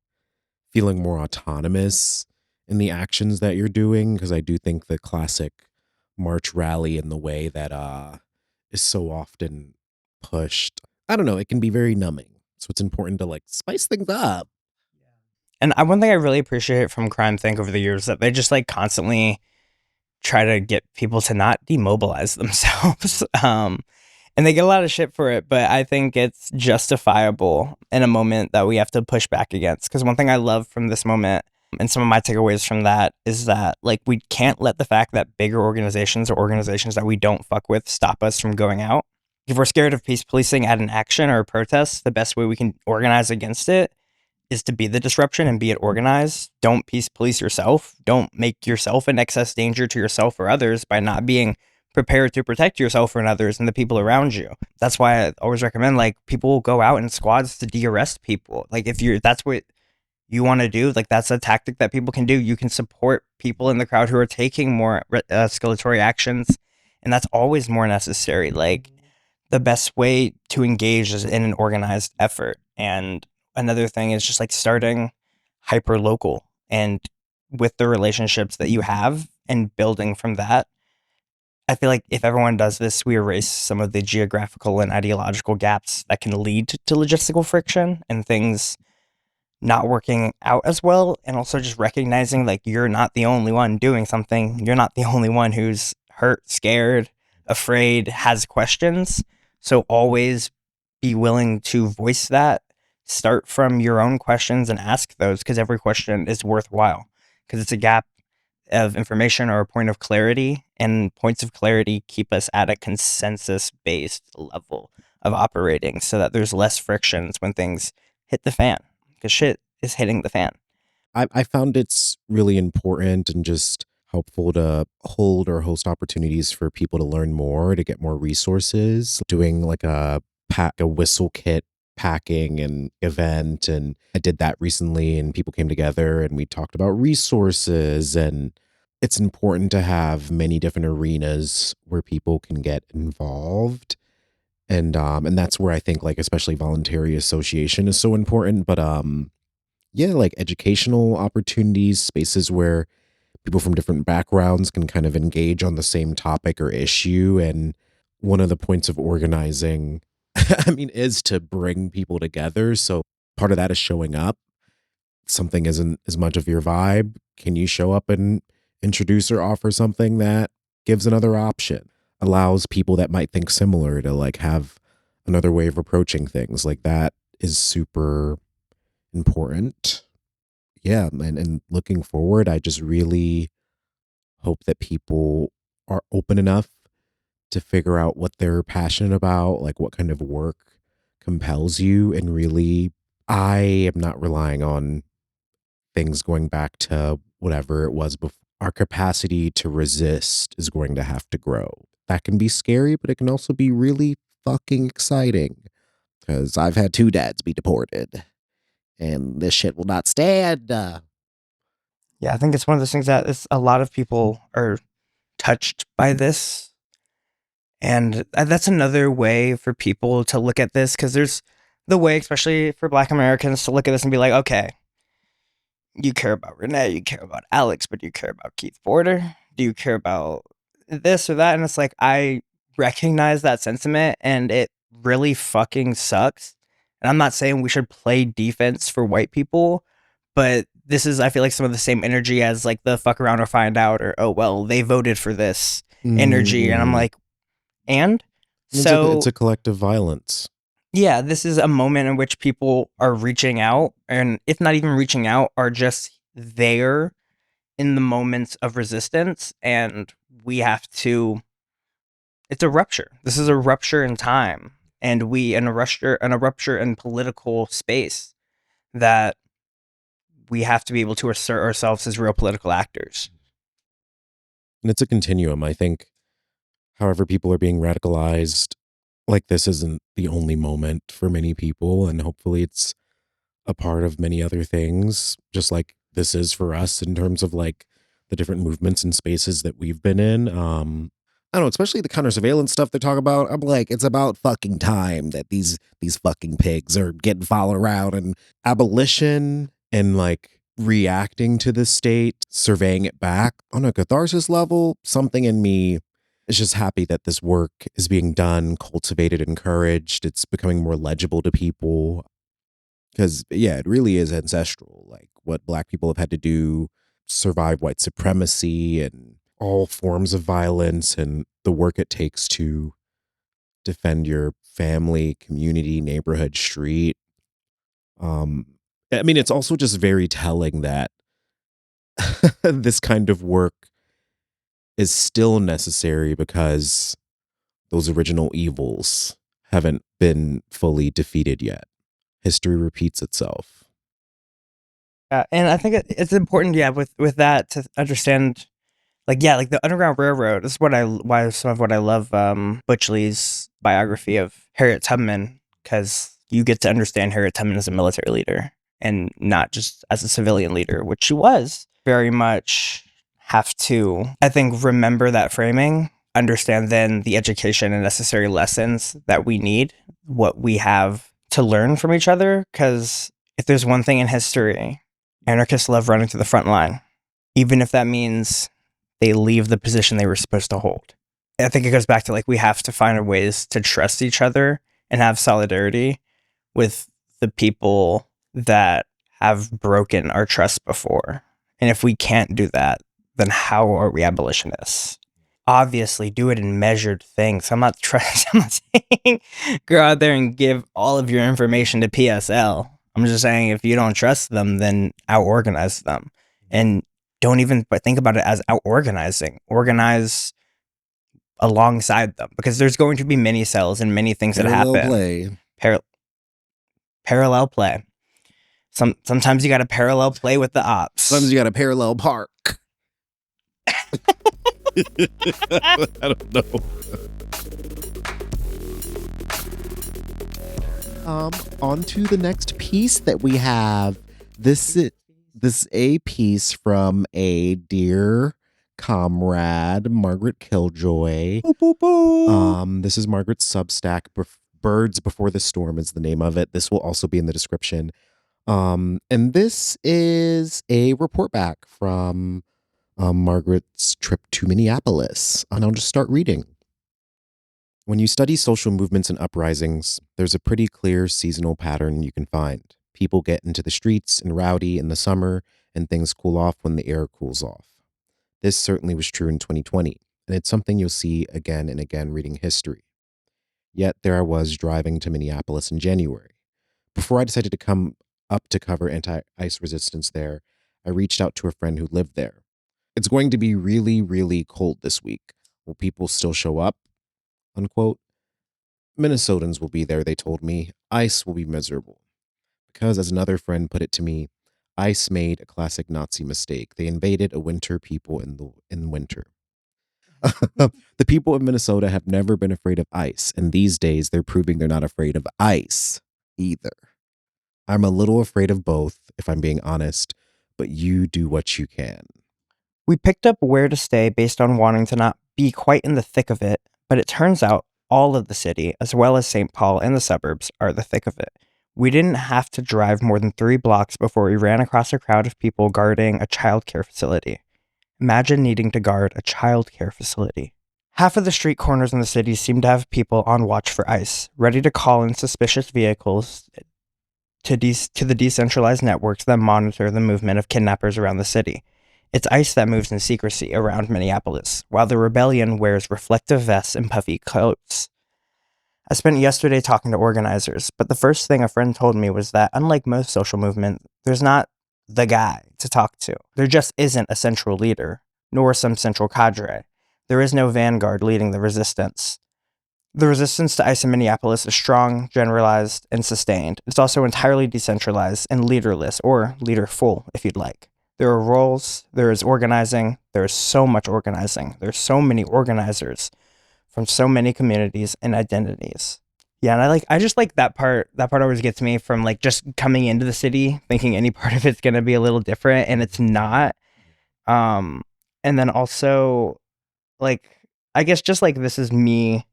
feeling more autonomous in the actions that you're doing. Because I do think the classic march rally in the way that is so often pushed, I don't know, it can be very numbing. So it's important to like spice things up. And one thing I really appreciate from CrimethInc over the years is that they just like constantly try to get people to not demobilize themselves. And they get a lot of shit for it, but I think it's justifiable in a moment that we have to push back against. Because one thing I love from this moment and some of my takeaways from that is that like we can't let the fact that bigger organizations or organizations that we don't fuck with stop us from going out. If we're scared of peace policing at an action or a protest, the best way we can organize against it is to be the disruption and be it organized. Don't peace police yourself. Don't make yourself an excess danger to yourself or others by not being prepared to protect yourself and others and the people around you. That's why I always recommend like people will go out in squads to de-arrest people. Like if that's what you want to do, like that's a tactic that people can do. You can support people in the crowd who are taking more escalatory actions, and that's always more necessary. Like the best way to engage is in an organized effort. And another thing is just like starting hyper local and with the relationships that you have and building from that. I feel like if everyone does this, we erase some of the geographical and ideological gaps that can lead to logistical friction and things not working out as well. And also just recognizing like you're not the only one doing something. You're not the only one who's hurt, scared, afraid, has questions. So always be willing to voice that. Start from your own questions and ask those because every question is worthwhile because it's a gap of information or a point of clarity, and points of clarity keep us at a consensus-based level of operating so that there's less frictions when things hit the fan because shit is hitting the fan. I found it's really important and just helpful to hold or host opportunities for people to learn more, to get more resources, doing like a whistle kit packing and event. And I did that recently, and people came together and we talked about resources. And it's important to have many different arenas where people can get involved. And that's where I think, like, especially voluntary association is so important. But yeah, like educational opportunities, spaces where people from different backgrounds can kind of engage on the same topic or issue. And one of the points of organizing, I mean, is to bring people together. So part of that is showing up. Something isn't as much of your vibe. Can you show up and introduce or offer something that gives another option, allows people that might think similar to like have another way of approaching things? Like that is super important. Yeah. And looking forward, I just really hope that people are open enough to figure out what they're passionate about, like what kind of work compels you. And really, I am not relying on things going back to whatever it was before. Our capacity to resist is going to have to grow. That can be scary, but it can also be really fucking exciting, because I've had two dads be deported and this shit will not stand. Yeah, I think it's one of those things that a lot of people are touched by this. And that's another way for people to look at this, because there's the way, especially for Black Americans, to look at this and be like, okay, you care about Renee, you care about Alex, but do you care about Keith Porter? Do you care about this or that? And it's like, I recognize that sentiment and it really fucking sucks. And I'm not saying we should play defense for white people, but this is, I feel like, some of the same energy as like the fuck around or find out, or, oh, well, they voted for this energy. And I'm Mm-hmm. like, and It's so, a collective violence. yeah, this is a moment in which people are reaching out, and if not even reaching out, are just there in the moments of resistance. And we have to, it's a rupture. This is a rupture in time. And we, in a rupture in political space, that we have to be able to assert ourselves as real political actors. And it's a continuum. I think, however, people are being radicalized, like this isn't the only moment for many people. And hopefully it's a part of many other things, just like this is for us in terms of like the different movements and spaces that we've been in. I don't know, especially the counter surveillance stuff they talk about. I'm like, it's about fucking time that these fucking pigs are getting followed around. And abolition and like reacting to the state, surveying it back on a catharsis level. Something in me is just happy that this work is being done, cultivated, encouraged. It's becoming more legible to people. Because, yeah, it really is ancestral, like what Black people have had to do, survive white supremacy and all forms of violence, and the work it takes to defend your family, community, neighborhood, street. Um, I mean, it's also just very telling that this kind of work is still necessary because those original evils haven't been fully defeated yet. History repeats itself. And I think it's important, yeah, with that, to understand, like, yeah, like the Underground Railroad. This is why some of what I love Butch Lee's biography of Harriet Tubman, because you get to understand Harriet Tubman as a military leader and not just as a civilian leader, which she was. Very much have to, I think, remember that framing, understand then the education and necessary lessons that we need, what we have to learn from each other. Because if there's one thing in history, anarchists love running to the front line, even if that means they leave the position they were supposed to hold. I think it goes back to, like, we have to find ways to trust each other and have solidarity with the people that have broken our trust before. And if we can't do that, then how are we abolitionists? Obviously, do it in measured things. I'm not I'm not saying go out there and give all of your information to PSL. I'm just saying, if you don't trust them, then out organize them. And don't even think about it as out organizing. Organize alongside them, because there's going to be many cells and many things that Parallel happen. play. Parallel play. Sometimes you got to parallel play with the ops. Sometimes you got a parallel park. I don't know. On to the next piece that we have. This a piece from a dear comrade, Margaret Killjoy. Boop, boop, boop. This is Margaret's Substack. Birds Before the Storm is the name of it. This will also be in the description. And this is a report back from Margaret's trip to Minneapolis. And I'll just start reading. When you study social movements and uprisings, there's a pretty clear seasonal pattern you can find. People get into the streets and rowdy in the summer, and things cool off when the air cools off. This certainly was true in 2020, and it's something you'll see again and again reading history. Yet there I was driving to Minneapolis in January. Before I decided to come up to cover anti ice resistance there, I reached out to a friend who lived there. It's going to be really, really cold this week. Will people still show up? Unquote. Minnesotans will be there, they told me. ICE will be miserable. Because, as another friend put it to me, ICE made a classic Nazi mistake. They invaded a winter people in winter. The people of Minnesota have never been afraid of ice, and these days they're proving they're not afraid of ice either. I'm a little afraid of both, if I'm being honest, but you do what you can. We picked up where to stay based on wanting to not be quite in the thick of it, but it turns out all of the city, as well as St. Paul and the suburbs, are the thick of it. We didn't have to drive more than 3 blocks before we ran across a crowd of people guarding a childcare facility. Imagine needing to guard a childcare facility. Half of the street corners in the city seem to have people on watch for ICE, ready to call in suspicious vehicles to the decentralized networks that monitor the movement of kidnappers around the city. It's ICE that moves in secrecy around Minneapolis, while the rebellion wears reflective vests and puffy coats. I spent yesterday talking to organizers, but the first thing a friend told me was that, unlike most social movements, there's not the guy to talk to. There just isn't a central leader, nor some central cadre. There is no vanguard leading the resistance. The resistance to ICE in Minneapolis is strong, generalized, and sustained. It's also entirely decentralized and leaderless, or leaderful, if you'd like. There are roles, there is organizing, there is so much organizing, there's so many organizers from so many communities and identities. Yeah, and I just like that part. That part always gets me from like just coming into the city, thinking any part of it's gonna be a little different, and it's not. Um, and then also, like, I guess just like this is me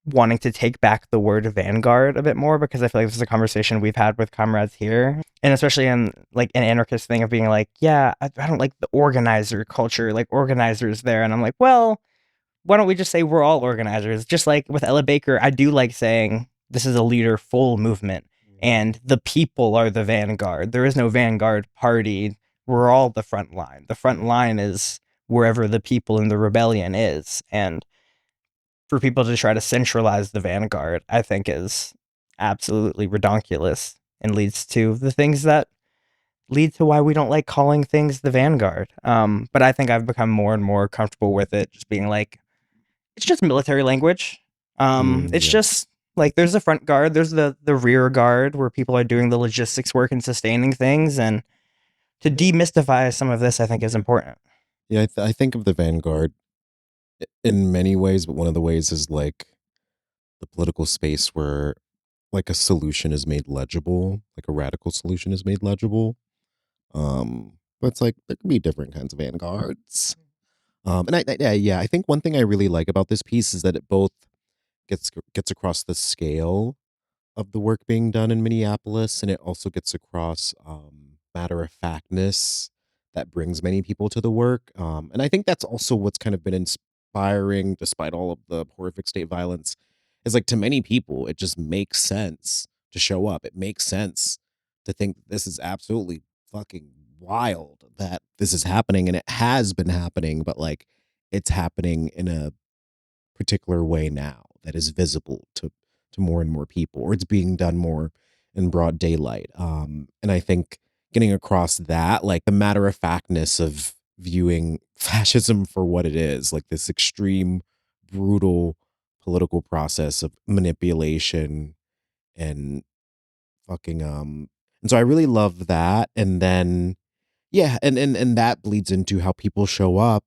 wanting to take back the word vanguard a bit more, because I feel like this is a conversation we've had with comrades here, and especially in like an anarchist thing of being like, yeah, I don't like the organizer culture, like organizers there, and I'm like, well, why don't we just say we're all organizers? Just like with Ella Baker, I do like saying this is a leader full movement and the people are the vanguard. There is no vanguard party. We're all the front line. The front line is wherever the people in the rebellion is. And for people to try to centralize the vanguard, I think is absolutely redonkulous and leads to the things that lead to why we don't like calling things the vanguard. But I think I've become more and more comfortable with it, just being like, it's just military language. It's Yeah. just like there's the front guard, there's the rear guard where people are doing the logistics work and sustaining things, and to demystify some of this, I think is important. Yeah, I think of the Vanguard in many ways, but one of the ways is like the political space where like a solution is made legible, like a radical solution is made legible. But it's like there can be different kinds of vanguards. Yeah, I think one thing I really like about this piece is that it both gets across the scale of the work being done in Minneapolis, and it also gets across matter of factness that brings many people to the work. And I think that's also what's kind of been inspiring, despite all of the horrific state violence, is like to many people, it just makes sense to show up. It makes sense to think this is absolutely fucking wild that this is happening, and it has been happening, but like it's happening in a particular way now that is visible to more and more people, or it's being done more in broad daylight. And I think getting across that, like the matter of factness of viewing fascism for what it is, like this extreme, brutal political process of manipulation and fucking and so I really love that. And then Yeah, and that bleeds into how people show up.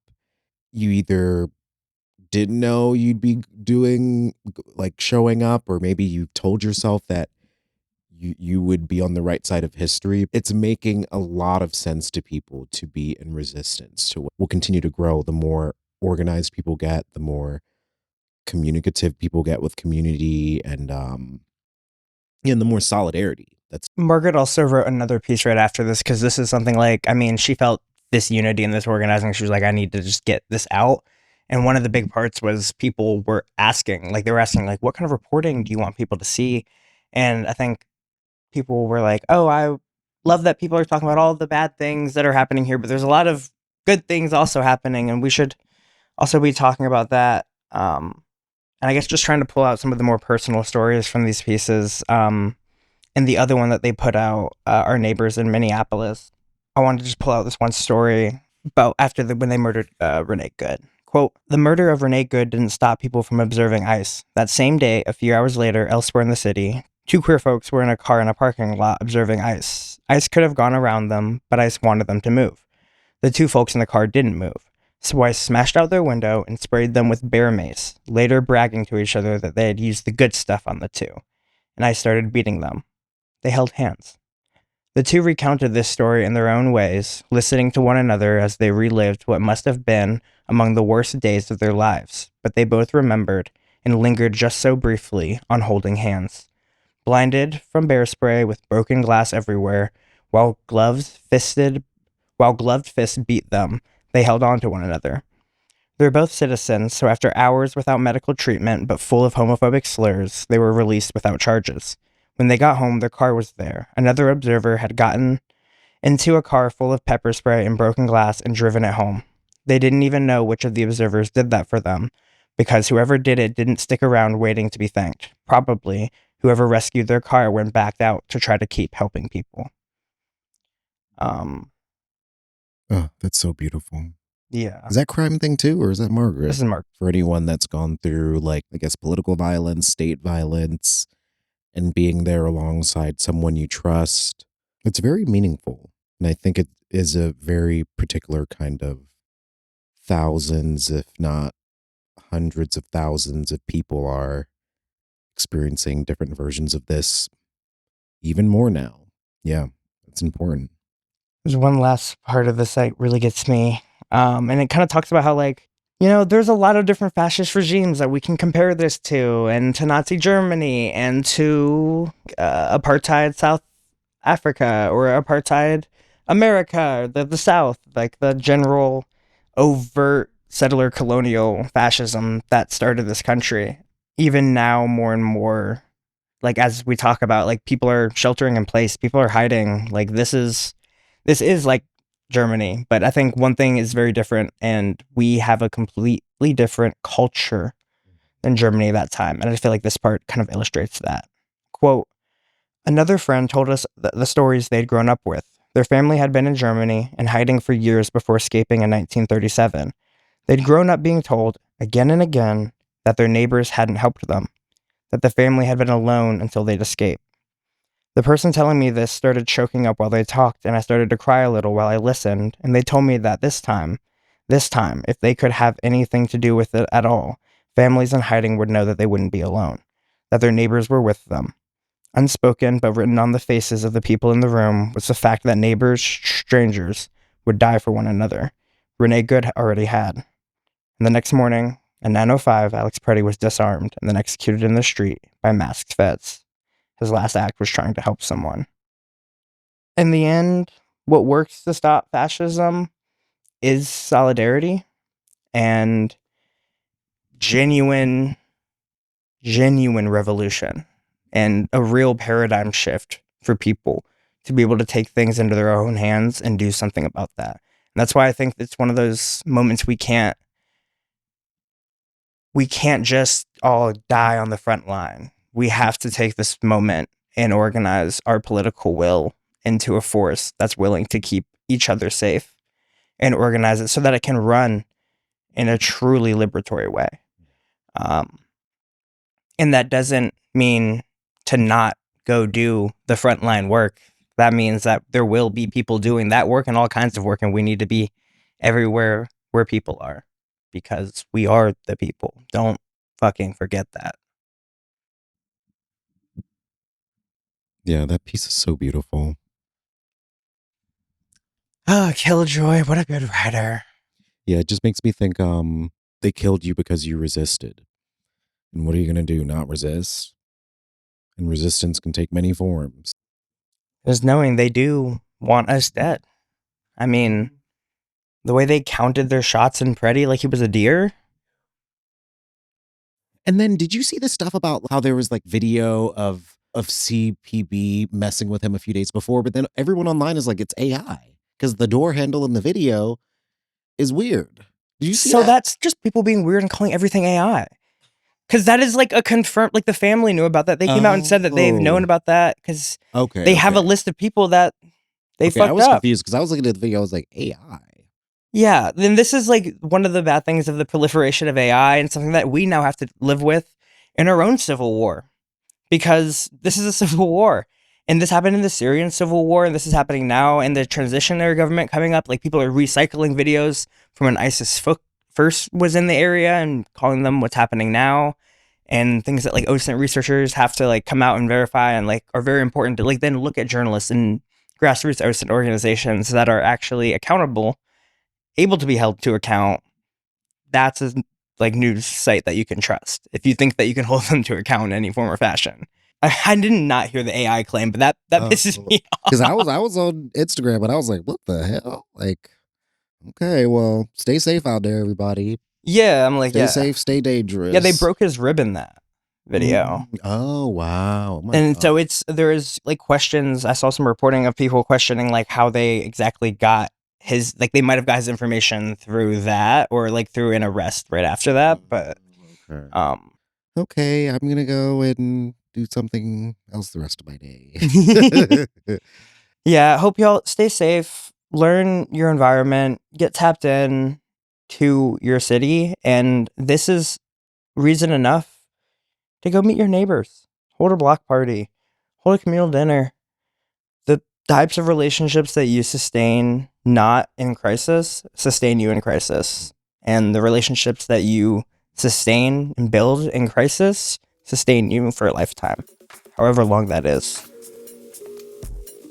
You either didn't know you'd be doing like showing up, or maybe you told yourself that you would be on the right side of history. It's making a lot of sense to people to be in resistance to what will continue to grow. The more organized people get, the more communicative people get with community, and the more solidarity. That's Margaret also wrote another piece right after this because this is something like, I mean, she felt this unity and this organizing. She was like, I need to just get this out. And one of the big parts was people were asking, like, they were asking, like, what kind of reporting do you want people to see? And I think people were like, oh, I love that people are talking about all the bad things that are happening here, but there's a lot of good things also happening, and we should also be talking about that. And I guess just trying to pull out some of the more personal stories from these pieces. And the other one that they put out, Our Neighbors in Minneapolis. I wanted to just pull out this one story about when they murdered Renee Good. Quote, the murder of Renee Good didn't stop people from observing ICE. That same day, a few hours later, elsewhere in the city, two queer folks were in a car in a parking lot observing ICE. ICE could have gone around them, but ICE wanted them to move. The two folks in the car didn't move. So ICE smashed out their window and sprayed them with bear mace, later bragging to each other that they had used the good stuff on the two. And ICE started beating them. They held hands. The two recounted this story in their own ways, listening to one another as they relived what must have been among the worst days of their lives, but they both remembered and lingered just so briefly on holding hands. Blinded from bear spray with broken glass everywhere, while gloved fists beat them, they held on to one another. They were both citizens, so after hours without medical treatment but full of homophobic slurs, they were released without charges. When they got home, their car was there. Another observer had gotten into a car full of pepper spray and broken glass and driven it home. They didn't even know which of the observers did that for them, because whoever did it didn't stick around waiting to be thanked. Probably, whoever rescued their car went back out to try to keep helping people. Um, oh, that's so beautiful. yeah. Is that Crime Thing too, or is that Margaret? This is Mark. For anyone that's gone through, like, I guess, political violence, state violence, and being there alongside someone you trust, it's very meaningful. And I think it is a very particular kind of thousands, if not hundreds of thousands of people are experiencing different versions of this even more now. Yeah, it's important. There's one last part of this that really gets me. And it kind of talks about how, like, there's a lot of different fascist regimes that we can compare this to, and to Nazi Germany, and to apartheid South Africa, or apartheid America, the South, like the general overt settler colonial fascism that started this country. Even now, more and more, like as we talk about, like people are sheltering in place, people are hiding. Like this is like Germany, but I think one thing is very different, and we have a completely different culture than Germany at that time. And I feel like this part kind of illustrates that. Quote, another friend told us the stories they'd grown up with. Their family had been in Germany and hiding for years before escaping in 1937. They'd grown up being told, again and again, that their neighbors hadn't helped them, that the family had been alone until they'd escaped. The person telling me this started choking up while they talked, and I started to cry a little while I listened, and they told me that this time, if they could have anything to do with it at all, families in hiding would know that they wouldn't be alone, that their neighbors were with them. Unspoken, but written on the faces of the people in the room, was the fact that neighbors, strangers, would die for one another. Renee Good already had. And the next morning, at 9:05, Alex Preddy was disarmed and then executed in the street by masked feds. His last act was trying to help someone. In the end, what works to stop fascism is solidarity and genuine, genuine revolution, and a real paradigm shift for people to be able to take things into their own hands and do something about that. And that's why I think it's one of those moments we can't just all die on the front line. We have to take this moment and organize our political will into a force that's willing to keep each other safe, and organize it so that it can run in a truly liberatory way. Um, and that doesn't mean to not go do the frontline work. that means that there will be people doing that work and all kinds of work, and we need to be everywhere where people are because we are the people. Don't fucking forget that. Yeah, that piece is so beautiful. Oh, Killjoy, what a good writer. Yeah, it just makes me think they killed you because you resisted. And what are you going to do? Not resist? And resistance can take many forms. Just knowing they do want us dead. I mean, the way they counted their shots in Preddy like he was a deer. And then did you see the stuff about how there was like video of CPB messing with him a few days before, but then everyone online is like it's AI because the door handle in the video is weird. Did you see So that? that's just people being weird and calling everything AI. Because that is like a confirmed, like the family knew about that. They came out and said that they've known about that because they have a list of people that they I fucked was up. confused because I was looking at the video. I was like, AI. Yeah, then this is like one of the bad things of the proliferation of AI and something that we now have to live with in our own civil war. Because this is a civil war. And this happened in the Syrian civil war, and this is happening now in the transitionary government coming up. Like, people are recycling videos from when ISIS first was in the area and calling them what's happening now. And things that, like, OSINT researchers have to, like, come out and verify and, like, are very important to, like, then look at journalists and grassroots OSINT organizations that are actually accountable, able to be held to account. That's a, like, news site that you can trust if you think that you can hold them to account in any form or fashion. I did not hear the AI claim, but that pisses me off. Because I was on Instagram and I was like, what the hell? Like, okay, well, stay safe out there, everybody. Yeah, I'm like, Stay yeah, safe, stay dangerous. yeah. They broke his rib in that video. Oh wow! Oh, And so there is like questions. I saw some reporting of people questioning like how they exactly got his, like they might have got his information through that or like through an arrest right after that. But okay, I'm gonna go and do something else the rest of my day. Yeah, hope y'all stay safe, learn your environment, get tapped in to your city, and this is reason enough to go meet your neighbors, hold a block party, hold a communal dinner. The types of relationships that you sustain not in crisis sustain you in crisis. And the relationships that you sustain and build in crisis sustain you for a lifetime, however long that is.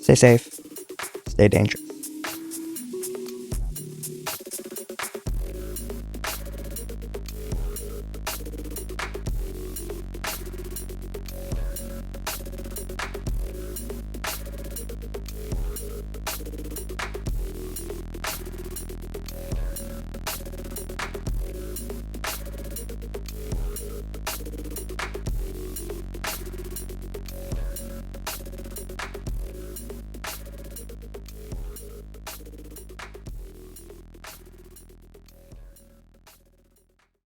Stay safe, stay dangerous.